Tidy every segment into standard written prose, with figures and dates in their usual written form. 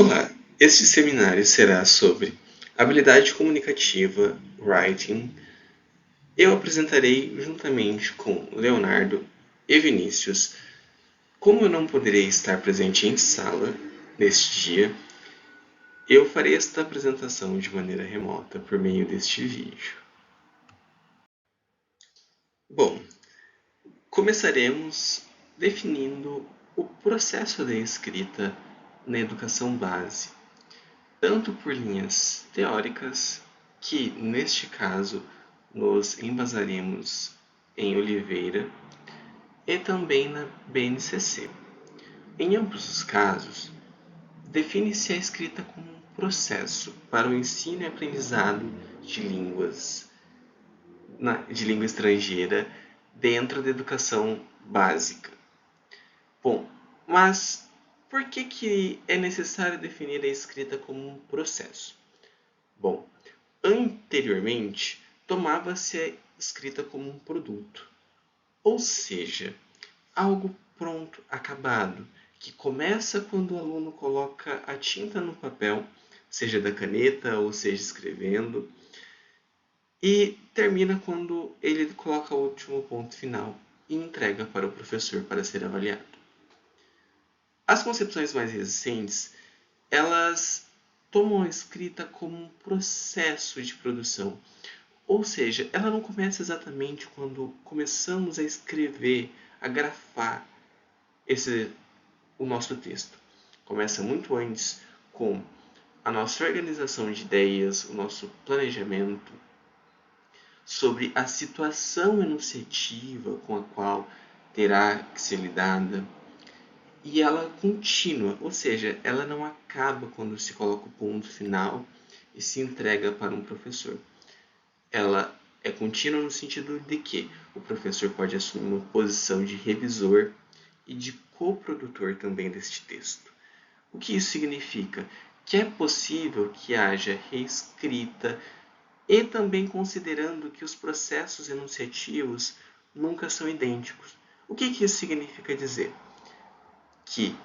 Olá, este seminário será sobre habilidade comunicativa, writing. Eu apresentarei juntamente com Leonardo e Vinícius. Como eu não poderei estar presente em sala neste dia, eu farei esta apresentação de maneira remota por meio deste vídeo. Bom, começaremos definindo o processo da escrita na educação base, tanto por linhas teóricas, que neste caso nos embasaremos em Oliveira, e também na BNCC. Em ambos os casos, define-se a escrita como um processo para o ensino e aprendizado de língua estrangeira dentro da educação básica. Bom, mas por que é necessário definir a escrita como um processo? Bom, anteriormente tomava-se a escrita como um produto, ou seja, algo pronto, acabado, que começa quando o aluno coloca a tinta no papel, seja da caneta ou seja escrevendo, e termina quando ele coloca o último ponto final e entrega para o professor para ser avaliado. As concepções mais recentes, elas tomam a escrita como um processo de produção, ou seja, ela não começa exatamente quando começamos a escrever, a grafar o nosso texto. Começa muito antes com a nossa organização de ideias, o nosso planejamento, sobre a situação enunciativa com a qual terá que ser lidada. E ela contínua, ou seja, ela não acaba quando se coloca o ponto final e se entrega para um professor. Ela é contínua no sentido de que o professor pode assumir uma posição de revisor e de coprodutor também deste texto. O que isso significa? Que é possível que haja reescrita e também considerando que os processos enunciativos nunca são idênticos. O que isso significa dizer? Que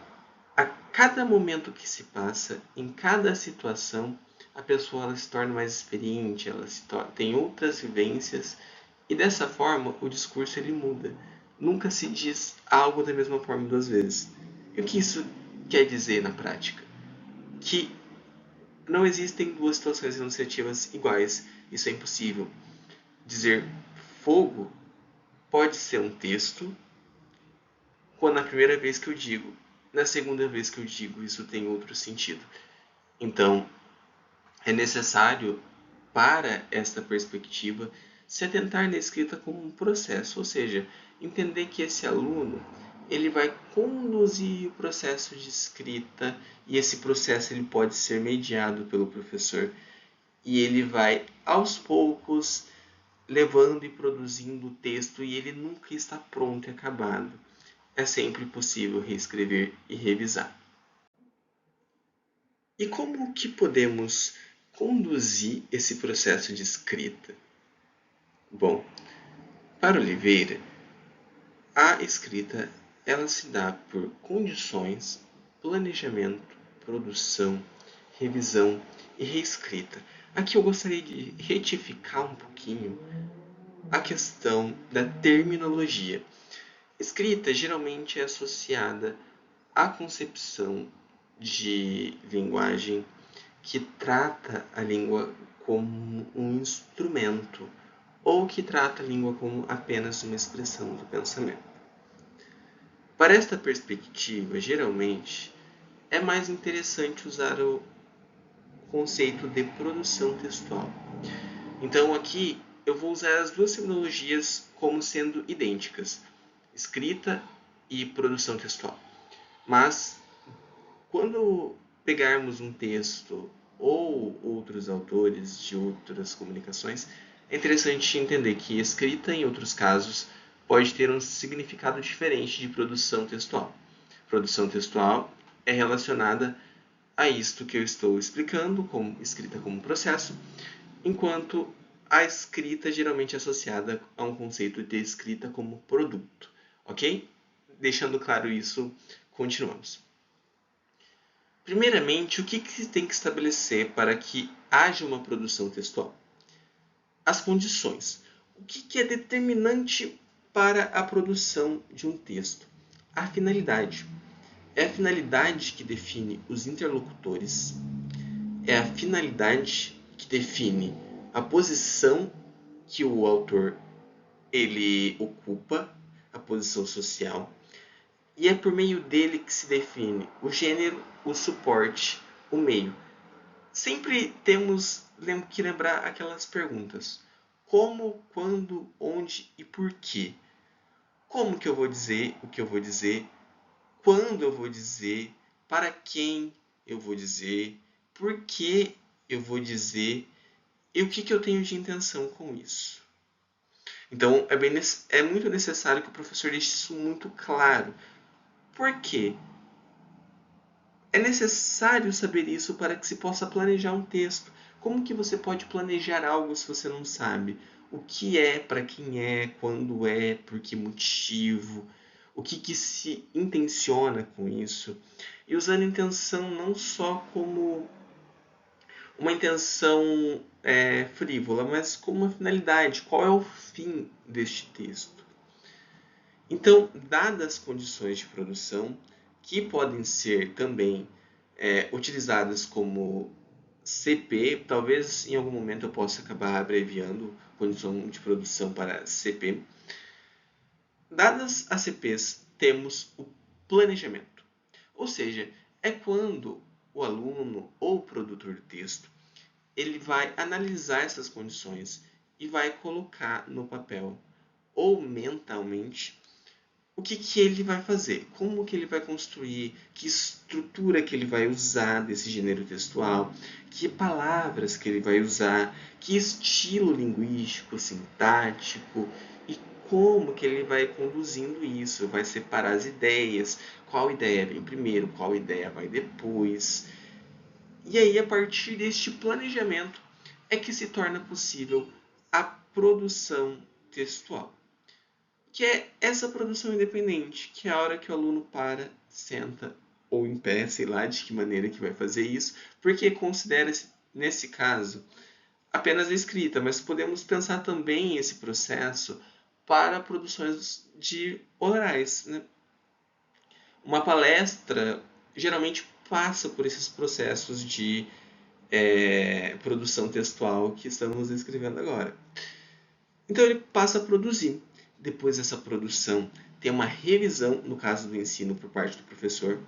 a cada momento que se passa, em cada situação, a pessoa ela se torna mais experiente, tem outras vivências e dessa forma o discurso ele muda. Nunca se diz algo da mesma forma duas vezes. E o que isso quer dizer na prática? Que não existem duas situações enunciativas iguais. Isso é impossível. Dizer fogo pode ser um texto quando na primeira vez que eu digo. Na segunda vez que eu digo, isso tem outro sentido. Então, é necessário, para esta perspectiva, se atentar na escrita como um processo, ou seja, entender que esse aluno ele vai conduzir o processo de escrita e esse processo ele pode ser mediado pelo professor e ele vai aos poucos levando e produzindo o texto e ele nunca está pronto e acabado. É sempre possível reescrever e revisar. E como que podemos conduzir esse processo de escrita? Bom, para Oliveira, a escrita ela se dá por condições, planejamento, produção, revisão e reescrita. Aqui eu gostaria de retificar um pouquinho a questão da terminologia. Escrita geralmente é associada à concepção de linguagem que trata a língua como um instrumento ou que trata a língua como apenas uma expressão do pensamento. Para esta perspectiva, geralmente, é mais interessante usar o conceito de produção textual. Então, aqui eu vou usar as duas terminologias como sendo idênticas, escrita e produção textual. Mas, quando pegarmos um texto ou outros autores de outras comunicações, é interessante entender que escrita, em outros casos, pode ter um significado diferente de produção textual. Produção textual é relacionada a isto que eu estou explicando, como escrita como processo, enquanto a escrita geralmente é associada a um conceito de escrita como produto, ok? Deixando claro isso, continuamos. Primeiramente, o que se tem que estabelecer para que haja uma produção textual? As condições. O que é determinante para a produção de um texto? A finalidade. É a finalidade que define os interlocutores, é a finalidade que define a posição que o autor ele ocupa, a posição social, e é por meio dele que se define o gênero, o suporte, o meio. Sempre temos que lembrar aquelas perguntas: como, quando, onde e por quê? Como que eu vou dizer o que eu vou dizer? Quando eu vou dizer? Para quem eu vou dizer? Por que eu vou dizer? E o que eu tenho de intenção com isso? Então, é muito necessário que o professor deixe isso muito claro. Por quê? É necessário saber isso para que se possa planejar um texto. Como que você pode planejar algo se você não sabe? O que é, para quem é, quando é, por que motivo? O que se intenciona com isso? E usando intenção não só como uma intenção frívola, mas como uma finalidade. Qual é o fim deste texto? Então, dadas as condições de produção, que podem ser também utilizadas como CP, talvez em algum momento eu possa acabar abreviando condição de produção para CP. Dadas as CPs, temos o planejamento, ou seja, é quando o aluno ou o produtor do texto ele vai analisar essas condições e vai colocar no papel ou mentalmente o que ele vai fazer, como que ele vai construir, que estrutura que ele vai usar desse gênero textual, que palavras que ele vai usar, que estilo linguístico, sintático e como que ele vai conduzindo isso, vai separar as ideias, qual ideia vem primeiro, qual ideia vai depois. E aí, a partir deste planejamento, é que se torna possível a produção textual, que é essa produção independente, que é a hora que o aluno para, senta ou em pé, sei lá de que maneira que vai fazer isso, porque considera-se, nesse caso, apenas a escrita, mas podemos pensar também esse processo para produções de orais, né? Uma palestra geralmente passa por esses processos de produção textual que estamos descrevendo agora. Então ele passa a produzir. Depois dessa produção, tem uma revisão, no caso do ensino, por parte do professor.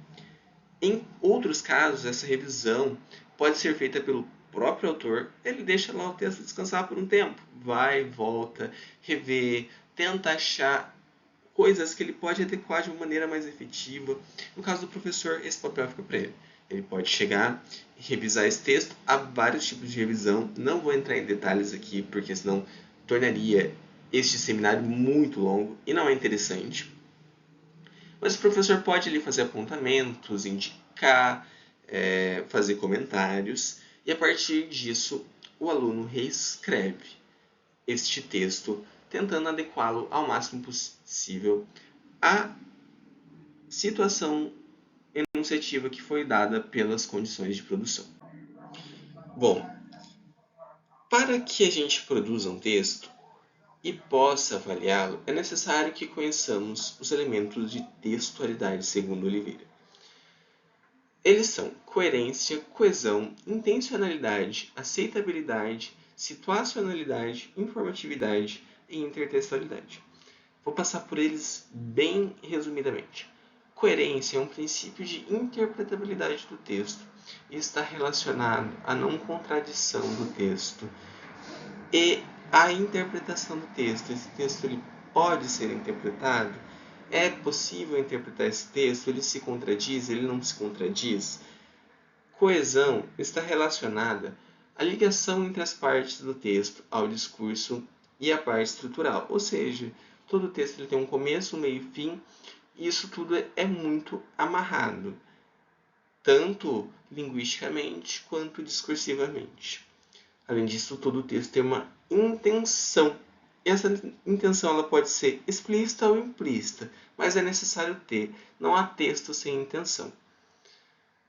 Em outros casos, essa revisão pode ser feita pelo próprio autor. Ele deixa lá o texto descansar por um tempo. Vai, volta, revê, tenta achar coisas que ele pode adequar de uma maneira mais efetiva. No caso do professor, esse papel fica para ele. Ele pode chegar e revisar esse texto. Há vários tipos de revisão. Não vou entrar em detalhes aqui, porque senão tornaria este seminário muito longo e não é interessante. Mas o professor pode ali fazer apontamentos, indicar, fazer comentários, e a partir disso o aluno reescreve este texto, tentando adequá-lo ao máximo possível à situação enunciativa que foi dada pelas condições de produção. Bom, para que a gente produza um texto e possa avaliá-lo, é necessário que conheçamos os elementos de textualidade segundo Oliveira. Eles são coerência, coesão, intencionalidade, aceitabilidade, situacionalidade, informatividade e intertextualidade. Vou passar por eles bem resumidamente. Coerência é um princípio de interpretabilidade do texto e está relacionado à não contradição do texto e à interpretação do texto. Esse texto ele pode ser interpretado? É possível interpretar esse texto? Ele se contradiz? Ele não se contradiz? Coesão está relacionada à ligação entre as partes do texto, ao discurso e à parte estrutural. Ou seja, todo texto ele tem um começo, um meio e fim, e isso tudo é muito amarrado, tanto linguisticamente quanto discursivamente. Além disso, todo o texto tem uma intenção. E essa intenção ela pode ser explícita ou implícita, mas é necessário ter. Não há texto sem intenção.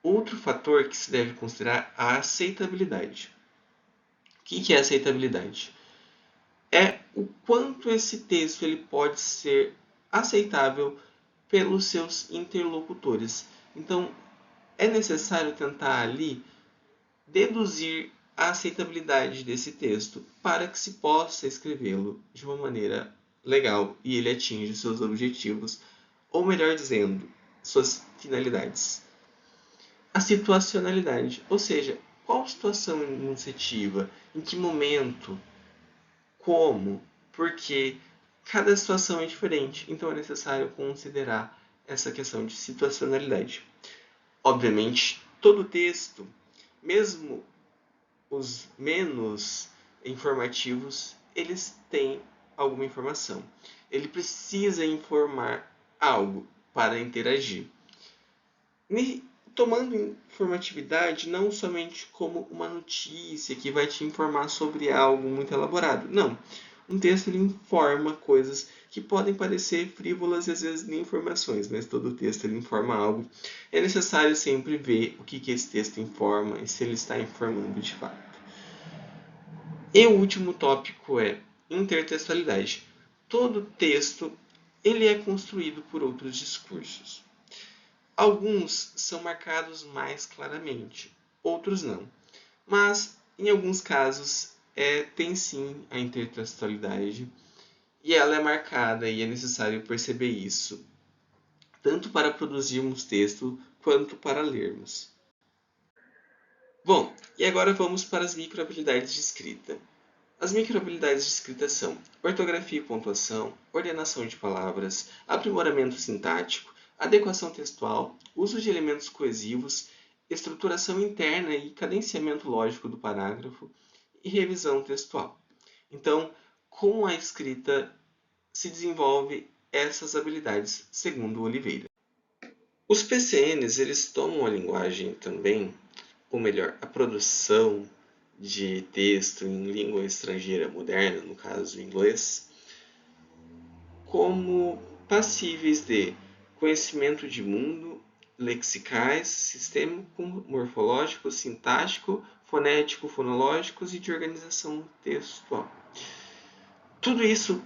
Outro fator que se deve considerar é a aceitabilidade. O que é aceitabilidade? É o quanto esse texto ele pode ser aceitável pelos seus interlocutores. Então, é necessário tentar ali deduzir a aceitabilidade desse texto para que se possa escrevê-lo de uma maneira legal e ele atinja seus objetivos, ou melhor dizendo, suas finalidades. A situacionalidade, ou seja, qual situação enunciativa, em que momento, como, porque cada situação é diferente, então é necessário considerar essa questão de situacionalidade. Obviamente, todo texto, mesmo os menos informativos, eles têm alguma informação. Ele precisa informar algo para interagir. Tomando informatividade não somente como uma notícia que vai te informar sobre algo muito elaborado. Não. Um texto ele informa coisas que podem parecer frívolas e às vezes nem informações, mas todo texto ele informa algo. É necessário sempre ver o que esse texto informa e se ele está informando de fato. E o último tópico é intertextualidade. Todo texto ele é construído por outros discursos. Alguns são marcados mais claramente, outros não. Mas, em alguns casos, tem sim a intertextualidade e ela é marcada e é necessário perceber isso, tanto para produzirmos texto quanto para lermos. Bom, e agora vamos para as microhabilidades de escrita. As microhabilidades de escrita são ortografia e pontuação, ordenação de palavras, aprimoramento sintático, adequação textual, uso de elementos coesivos, estruturação interna e cadenciamento lógico do parágrafo e revisão textual. Então, com a escrita se desenvolve essas habilidades, segundo Oliveira. Os PCNs, eles tomam a linguagem também, ou melhor, a produção de texto em língua estrangeira moderna, no caso inglês, como passíveis de conhecimento de mundo, lexicais, sistema morfológico, sintático, fonético, fonológicos e de organização textual. Tudo isso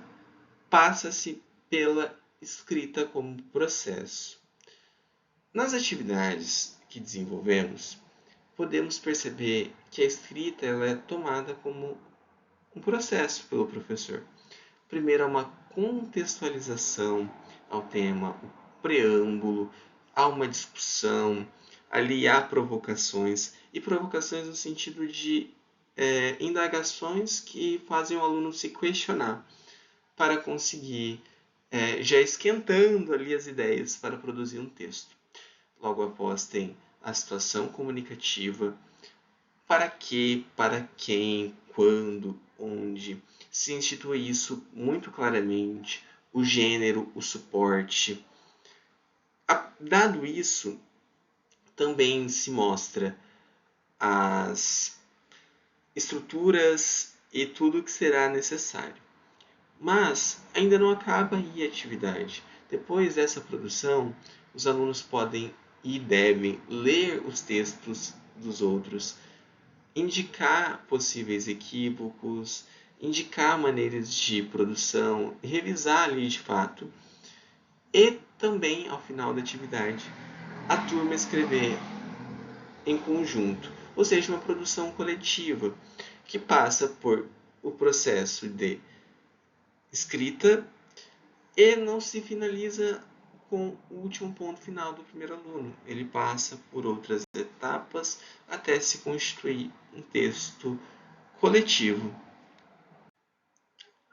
passa-se pela escrita como processo. Nas atividades que desenvolvemos, podemos perceber que a escrita ela é tomada como um processo pelo professor. Primeiro há uma contextualização ao tema, o preâmbulo, há uma discussão, ali há provocações, e provocações no sentido de indagações que fazem o aluno se questionar para conseguir, já esquentando ali as ideias para produzir um texto. Logo após tem a situação comunicativa, para que, para quem, quando, onde. Se institui isso muito claramente, o gênero, o suporte. Dado isso, também se mostra as estruturas e tudo que será necessário. Mas ainda não acaba aí a atividade. Depois dessa produção, os alunos podem e devem ler os textos dos outros, indicar possíveis equívocos, indicar maneiras de produção, revisar ali de fato e também, ao final da atividade, a turma escrever em conjunto, ou seja, uma produção coletiva que passa por o processo de escrita e não se finaliza com o último ponto final do primeiro aluno. Ele passa por outras etapas até se constituir um texto coletivo.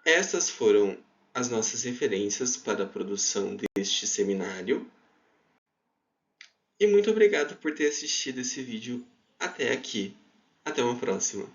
Essas foram as nossas referências para a produção deste seminário. E muito obrigado por ter assistido esse vídeo até aqui. Até uma próxima.